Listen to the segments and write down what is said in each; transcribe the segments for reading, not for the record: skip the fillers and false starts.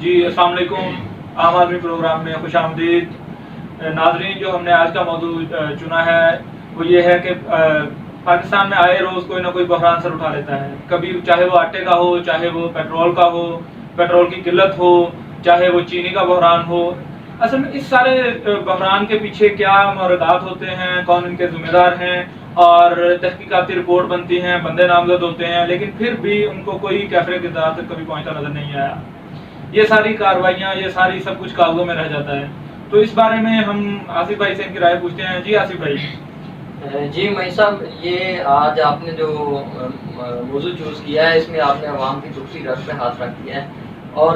جی السلام علیکم، عام آدمی پروگرام میں خوش آمدید ناظرین۔ جو ہم نے آج کا موضوع چنا ہے وہ یہ ہے کہ پاکستان میں آئے روز کوئی نہ کوئی بحران سر اٹھا لیتا ہے، کبھی چاہے وہ آٹے کا ہو، چاہے وہ پیٹرول کا ہو، پیٹرول کی قلت ہو، چاہے وہ چینی کا بحران ہو۔ اصل میں اس سارے بحران کے پیچھے کیا موردات ہوتے ہیں، کون ان کے ذمہ دار ہیں، اور تحقیقاتی رپورٹ بنتی ہیں، بندے نامزد ہوتے ہیں، لیکن پھر بھی ان کو کوئی کیفر کردار تک کبھی پہنچتا نظر نہیں آیا۔ یہ ساری کارروائیاں، یہ ساری سب کچھ کاغذوں میں رہ جاتا ہے۔ تو اس بارے میں ہم آصف بھائی سے ان کی رائے پوچھتے ہیں۔ جی آصف بھائی۔ جی مئی صاحب، یہ آج آپ نے جو موضوع چوز کیا ہے اس میں آپ نے عوام کی دوسری رگ پہ ہاتھ رکھ دیا ہے، اور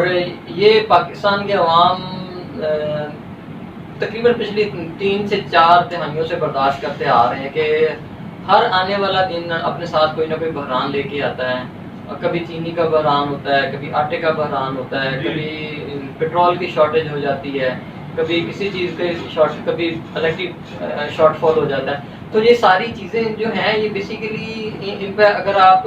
یہ پاکستان کے عوام تقریباً پچھلی 3 سے 4 دہائیوں سے برداشت کرتے آ رہے ہیں کہ ہر آنے والا دن اپنے ساتھ کوئی نہ کوئی بحران لے کے آتا ہے۔ کبھی چینی کا بحران ہوتا ہے، کبھی آٹے کا بحران ہوتا ہے، کبھی پیٹرول کی شارٹیج ہو جاتی ہے، کبھی کسی چیز کے کبھی الیکٹرک شارٹ فال ہو جاتا ہے۔ تو یہ ساری چیزیں جو ہیں یہ بیسیکلی ان پہ اگر آپ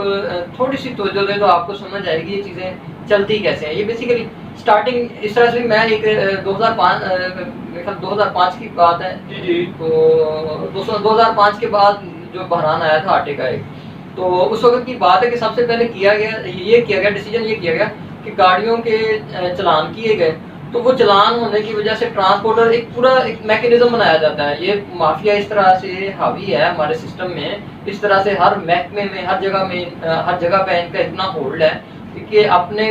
تھوڑی سی توجہ دیں تو آپ کو سمجھ آئے گی یہ چیزیں چلتی کیسے ہیں۔ یہ بیسیکلی سٹارٹنگ اس طرح سے، میں ایک 2005 کی بات ہے، تو 2005 کے بعد جو بحران آیا تھا آٹے کا ایک، تو اس وقت کی بات ہے کہ سب سے پہلے ڈیسیجن یہ کیا گیا کہ گاڑیوں کے چلان کیے گئے، تو وہ چلان ہونے کی وجہ سے ٹرانسپورٹر ایک پورا ایک میکینزم بنایا جاتا ہے۔ یہ مافیا اس طرح سے حاوی ہے ہمارے سسٹم میں، اس طرح سے ہر محکمے میں ہر جگہ پہ ان کا اتنا ہولڈ ہے کہ اپنے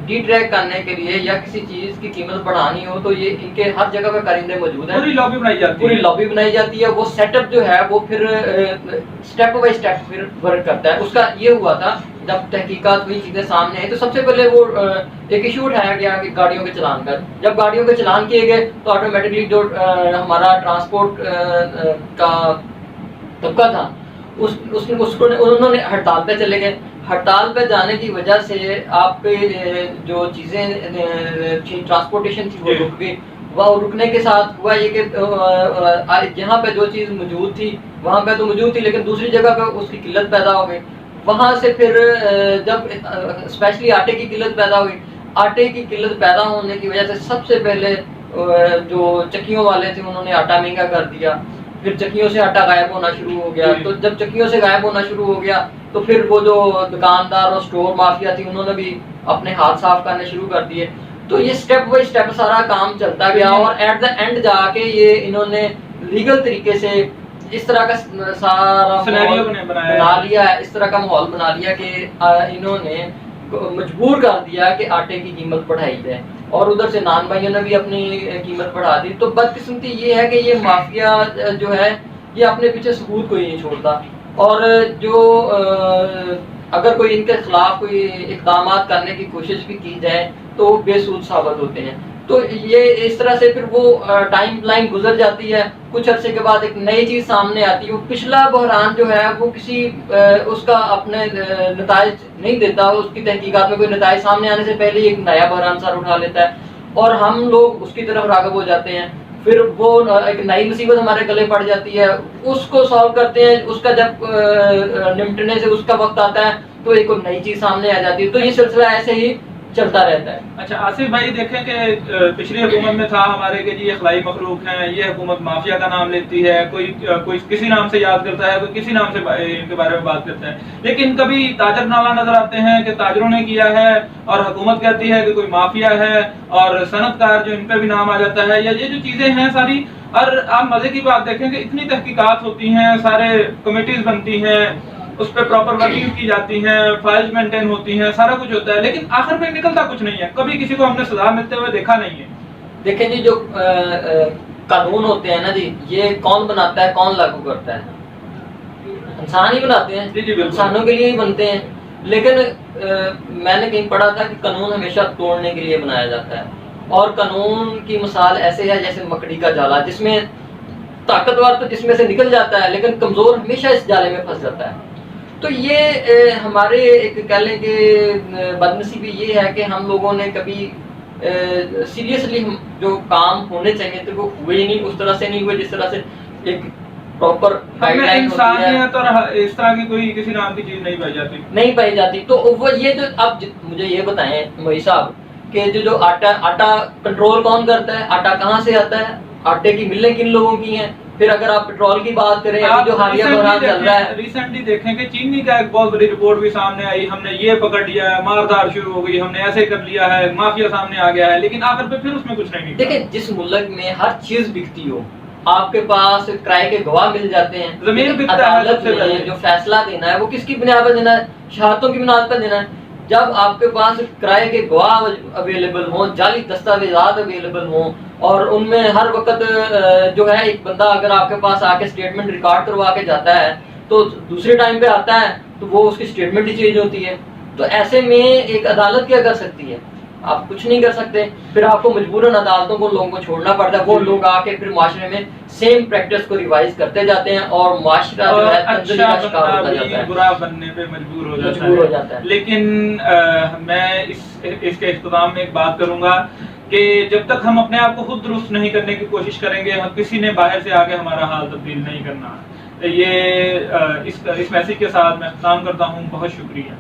ڈی ٹریک کرنے کے لیے یا کسی چیز کی قیمت بڑھانی ہو تو یہ ان کے ہر جگہ پہ کارندے موجود ہیں، پوری لابی بنائی جاتی ہے۔ وہ سیٹ اپ جو ہے وہ پھر سٹیپ بائی سٹیپ پھر ورک کرتا ہے۔ اس کا یہ ہوا تھا جب تحقیقات ہوئی، چیزیں سامنے آئی، تو سب سے پہلے وہ ایک ایشو اٹھایا گیا کہ گاڑیوں کے چلان کا۔ جب گاڑیوں کے چلان کیے گئے تو آٹومیٹکلی جو ہمارا ٹرانسپورٹ کا طبقہ تھا انہوں نے ہڑتال پہ چلے گئے۔ ہڑتال پہ جانے کی وجہ سے آپ پہ جو چیزیں ٹرانسپورٹیشن تھی وہ رک گئی۔ وہ رکنے کے ساتھ ہوا یہ کہ جہاں پہ جو چیز موجود تھی وہاں پہ تو موجود تھی، لیکن دوسری جگہ پہ اس کی قلت پیدا ہو گئی۔ وہاں سے پھر جب اسپیشلی آٹے کی قلت پیدا ہوئی، آٹے کی قلت پیدا ہونے کی وجہ سے سب سے پہلے جو چکیوں والے تھے انہوں نے آٹا مہنگا کر دیا، پھر چکیوں سے آٹا غائب ہونا شروع ہو گیا۔ تو جب چکیوں سے غائب ہونا شروع ہو گیا تو پھر وہ جو دکاندار اور سٹور مافیا تھی انہوں نے بھی اپنے ہاتھ صاف کرنے شروع کر دیے۔ تو یہ سٹیپ بائی سٹیپ سارا کام چلتا گیا، اور ایٹ دا اینڈ جا کے یہ انہوں نے لیگل طریقے سے اس طرح کا سارا بنا لیا ہے، اس طرح کا ماحول بنا لیا کہ انہوں نے مجبور کر دیا کہ آٹے کی قیمت بڑھائی جائے، اور ادھر سے نان بھائیوں نے بھی اپنی قیمت بڑھا دی۔ تو بدقسمتی یہ ہے کہ یہ مافیا جو ہے یہ اپنے پیچھے ثبوت کوئی نہیں چھوڑتا، اور جو اگر کوئی ان کے خلاف کوئی اقدامات کرنے کی کوشش بھی کی جائے تو بے سود ثابت ہوتے ہیں۔ تو یہ اس طرح سے پھر وہ ٹائم لائن گزر جاتی ہے، کچھ عرصے کے بعد ایک نئی چیز سامنے آتی ہے۔ وہ پچھلا بحران جو ہے وہ کسی اس کا اپنے نتائج نہیں دیتا، اس کی تحقیقات میں کوئی نتائج سامنے آنے سے پہلے ایک نیا بحران سر اٹھا لیتا ہے، اور ہم لوگ اس کی طرف راغب ہو جاتے ہیں۔ پھر وہ ایک نئی مصیبت ہمارے گلے پڑ جاتی ہے، اس کو سالو کرتے ہیں، اس کا جب نمٹنے سے اس کا وقت آتا ہے تو ایک نئی چیز سامنے آ جاتی ہے۔ تو یہ سلسلہ ایسے ہی چلتا رہتا ہے۔ اچھا آصف بھائی، دیکھیں کہ پچھلی حکومت میں تھا ہمارے کہ یہ خلائی مخلوق ہیں، یہ حکومت مافیا کا نام لیتی ہے، کوئی کسی نام سے یاد کرتا ہے، کوئی کسی نام سے ان کے بارے میں بات کرتا ہے، لیکن کبھی تاجر نامہ نظر آتے ہیں کہ تاجروں نے کیا ہے، اور حکومت کہتی ہے کہ کوئی مافیا ہے، اور صنعت کار جو ان پہ بھی نام آ جاتا ہے، یا یہ جو چیزیں ہیں ساری۔ اور آپ مزے کی بات دیکھیں کہ اتنی تحقیقات ہوتی ہیں، سارے کمیٹیز بنتی ہیں، اس پہ پراپر ورکنگ کی جاتی ہیں، فائلز مینٹین ہوتی ہیں، سارا کچھ ہوتا ہے، لیکن آخر میں نکلتا کچھ نہیں ہے۔ کبھی کسی کو ہم نے سزا ملتے ہوئے دیکھا نہیں ہے۔ دیکھیں جی، جو قانون ہوتے ہیں نا جی، یہ کون بناتا ہے، کون لاگو کرتا ہے؟ انسان ہی بناتے ہیں، انسانوں کے لیے ہی بنتے ہیں۔ لیکن میں نے کہیں پڑھا تھا کہ قانون ہمیشہ توڑنے کے لیے بنایا جاتا ہے، اور قانون کی مثال ایسے ہے جیسے مکڑی کا جالا، جس میں طاقتور تو جس میں سے نکل جاتا ہے لیکن کمزور ہمیشہ اس جالے میں پھنس جاتا ہے۔ تو یہ ہمارے ایک کہہ لیں کہ بدنصیبی یہ ہے کہ ہم لوگوں نے کبھی سیریسلی جو کام ہونے چاہیے تھے وہ ہوئے ہی نہیں، اس طرح سے نہیں ہوئے جس طرح سے ایک پراپر گائیڈ لائن انسانیت اور اس طرح کی کوئی کسی نام کی چیز نہیں پائی جاتی تو وہ یہ جو اب مجھے یہ بتائیں مئی صاحب کہ جو آٹا کنٹرول کون کرتا ہے, آٹا کہاں سے آتا ہے, آٹے کی ملیں کن لوگوں کی ہیں. پھر اگر آپ پیٹرول کی بات کریں, ابھی جو حالیہ بحران چل رہا ہے, ریسنٹلی دیکھیں کہ چینی کا ایک بہت بڑی رپورٹ بھی سامنے آئی, ہم نے یہ پکڑ لیا ہے, ماردار شروع ہو گئی, ہم نے ایسے کر لیا ہے, مافیا سامنے آ گیا ہے, لیکن آخر پہ پھر اس میں کچھ نہیں نکلا. دیکھیں جس ملک میں ہر چیز بکتی ہو, آپ کے پاس کرائے کے گواہ مل جاتے ہیں, زمین بکتا ہے عدالت نے جو فیصلہ دینا ہے وہ کس کی بنیاد پر دینا ہے, شہادتوں کی بنیاد پر دینا ہے. جب آپ کے پاس کرائے کے گواہ اویلیبل ہوں, جعلی دستاویزات اویلیبل ہوں, اور ان میں ہر وقت جو ہے ایک بندہ اگر آپ کے پاس آ کے اسٹیٹمنٹ ریکارڈ کروا کے جاتا ہے تو دوسرے ٹائم پہ آتا ہے تو وہ اس کی اسٹیٹمنٹ ہی چینج ہوتی ہے. تو ایسے میں ایک عدالت کیا کر سکتی ہے, آپ کچھ نہیں کر سکتے. پھر آپ کو مجبوراً عدالتوں کو لوگوں کو چھوڑنا پڑتا ہے, وہ لوگ آ کے پھر معاشرے میں سیم پریکٹس کو ریوائز کرتے جاتے ہیں, اور معاشرہ جو ہے تنزلی کا شکار ہوتا جاتا ہے, برا بننے پہ مجبور ہو جاتا ہے. لیکن میں اس کے اختتام میں ایک بات کروں گا کہ جب تک ہم اپنے آپ کو خود درست نہیں کرنے کی کوشش کریں گے, کسی نے باہر سے آگے ہمارا حال تبدیل نہیں کرنا. یہ اس میسیج کے ساتھ میں اختتام کرتا ہوں. بہت شکریہ.